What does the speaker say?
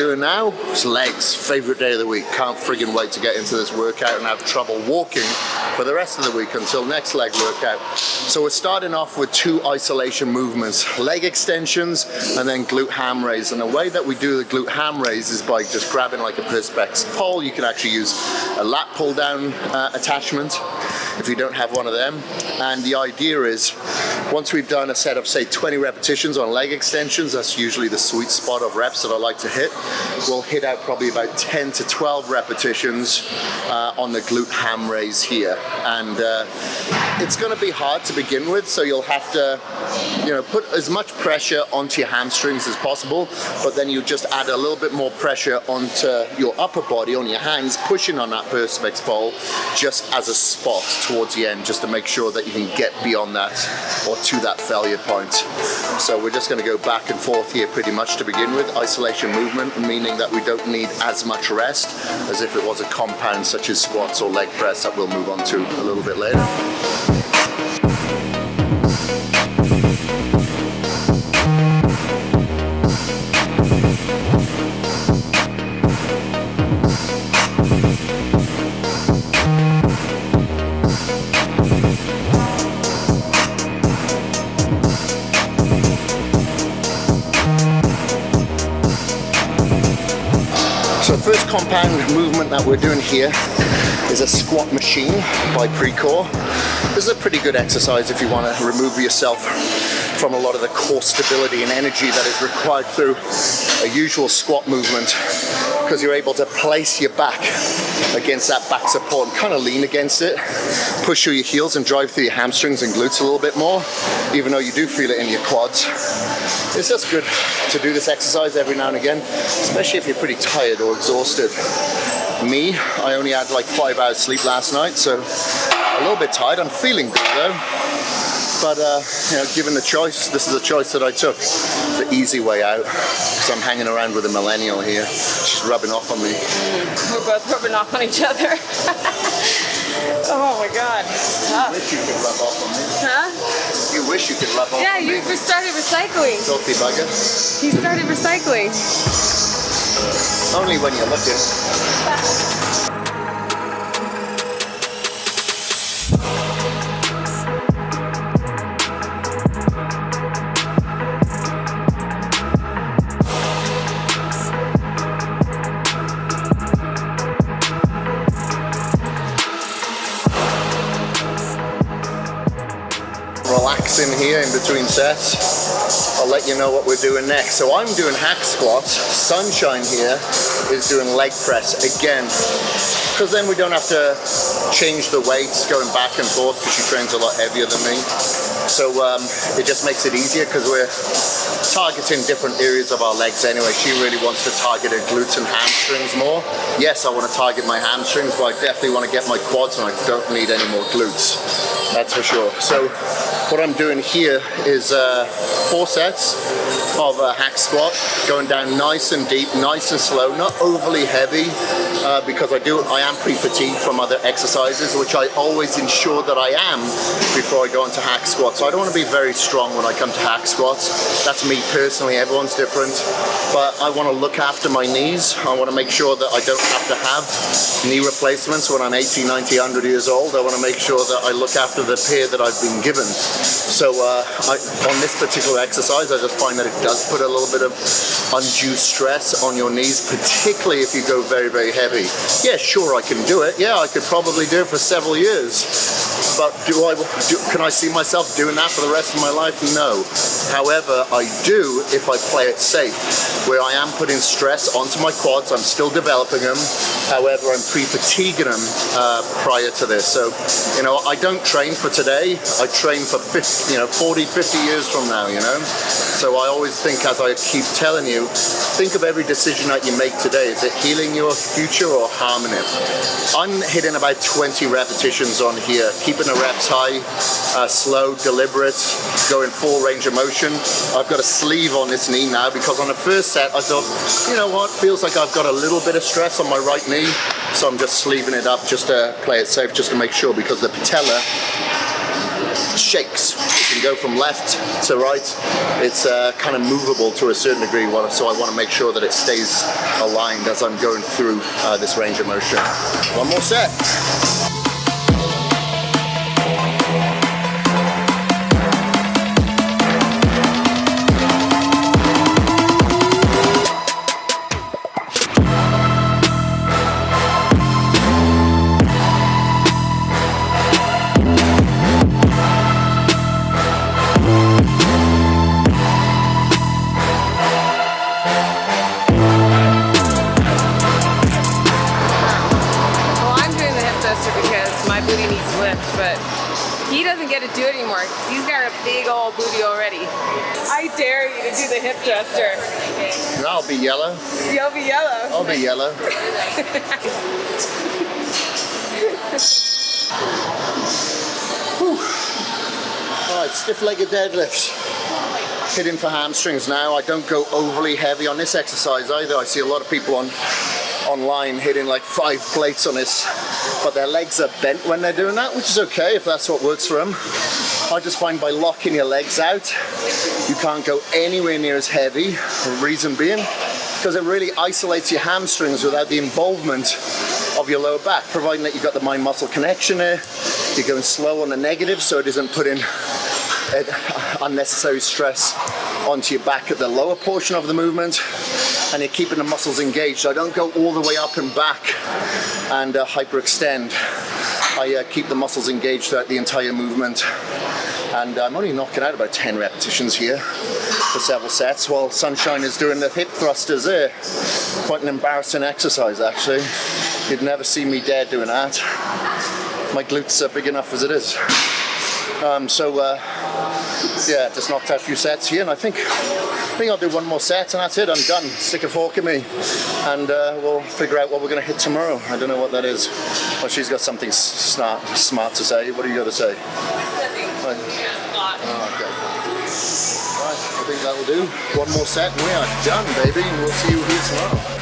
doing now is legs. Favorite day of the week. Can't friggin' wait to get into this workout and have trouble walking for the rest of the week until next leg workout. So we're starting off with 2 isolation movements, leg extensions and then glute ham raise. And the way that we do the glute ham raise is by just grabbing like a Perspex pole. You can actually use a lat pull down attachment if you don't have one of them. And the idea is, once we've done a set of say 20 repetitions on leg extensions, that's usually the sweet spot of reps that I like to hit, we'll hit out probably about 10 to 12 repetitions on the glute ham raise here. And it's going to be hard to begin with, so you'll have to, you know, put as much pressure onto your hamstrings as possible, but then you just add a little bit more pressure onto your upper body, on your hands, pushing on that Perspex pole just as a spot towards the end, just to make sure that you can get beyond that or to that failure point. So we're just going to go back and forth here pretty much to begin with. Isolation movement, meaning that we don't need as much rest as if it was a compound such as squats or leg press that we'll move on to a little bit later. So first compound movement that we're doing here is a squat machine by Precor. This is a pretty good exercise if you want to remove yourself from a lot of the core stability and energy that is required through a usual squat movement, because you're able to place your back against that back support and kind of lean against it, push through your heels and drive through your hamstrings and glutes a little bit more, even though you do feel it in your quads. It's just good to do this exercise every now and again, especially if you're pretty tired or exhausted. Me, I only had like 5 hours sleep last night, so a little bit tired. I'm feeling good though. But you know, given the choice, this is a choice that I took, the easy way out, because I'm hanging around with a millennial here. She's rubbing off on me. We're both rubbing off on each other. Oh my God, it's tough. You wish you could rub off on me. Huh? You wish you could rub off on me. Yeah, you started recycling. Filthy bugger. He started recycling. Only when you're looking. Relaxing here in between sets. I'll let you know what we're doing next. So I'm doing hack squats. Sunshine here is doing leg press again, because then we don't have to change the weights going back and forth, because she trains a lot heavier than me. So it just makes it easier because we're targeting different areas of our legs anyway. She really wants to target her glutes and hamstrings more. Yes, I want to target my hamstrings, but I definitely want to get my quads, and I don't need any more glutes. That's for sure. So what I'm doing here is 4 sets of a hack squat, going down nice and deep, nice and slow, not overly heavy, because I am pretty fatigued from other exercises, which I always ensure that I am before I go into hack squats. So I don't want to be very strong when I come to hack squats. That's me personally, everyone's different. But I want to look after my knees. I want to make sure that I don't have to have knee replacements when I'm 80, 90, 100 years old. I want to make sure that I look after the pair that I've been given. So on this particular exercise, I just find that it does put a little bit of undue stress on your knees, particularly if you go very, very heavy. Yeah, sure, I can do it. Yeah, I could probably do it for several years. But can I see myself doing that for the rest of my life? No. However, I do if I play it safe, where I am putting stress onto my quads. I'm still developing them. However, I'm pre-fatiguing them prior to this. So, you know, I don't train for today. I train for 40, 50 years from now, you know. So I always think, as I keep telling you, think of every decision that you make today. Is it healing your future or harming it? I'm hitting about 20 repetitions on here, keeping the reps high, slow, deliberate, going full range of motion. I've got a sleeve on this knee now, because on the first set I thought, you know what, feels like I've got a little bit of stress on my right knee, so I'm just sleeving it up just to play it safe, just to make sure, because the patella shakes. You can go from left to right. It's kind of movable to a certain degree, so I want to make sure that it stays aligned as I'm going through this range of motion. One more set. But he doesn't get to do it anymore because he's got a big old booty already. I dare you to do the hip thruster. I'll be yellow. You'll be yellow. I'll be yellow. Alright, stiff-legged deadlifts. Hitting for hamstrings now. I don't go overly heavy on this exercise either. I see a lot of people online hitting like 5 plates on this, but their legs are bent when they're doing that, which is okay if that's what works for them. I just find by locking your legs out, you can't go anywhere near as heavy. The reason being, because it really isolates your hamstrings without the involvement of your lower back, providing that you've got the mind-muscle connection there. You're going slow on the negative, so it isn't putting unnecessary stress onto your back at the lower portion of the movement, and you're keeping the muscles engaged. I don't go all the way up and back and hyperextend. I keep the muscles engaged throughout the entire movement, and I'm only knocking out about 10 repetitions here for several sets while Sunshine is doing the hip thrusters there. Quite an embarrassing exercise actually. You'd never see me dare doing that. My glutes are big enough as it is. Yeah, just knocked out a few sets here, and I think I'll do one more set and that's it. I'm done. Stick a fork in me, and we'll figure out what we're going to hit tomorrow. I don't know what that is. Well, she's got something smart to say. What do you got to say? Right. Oh, okay. Right, I think that will do. One more set and we are done, baby. And we'll see you here tomorrow.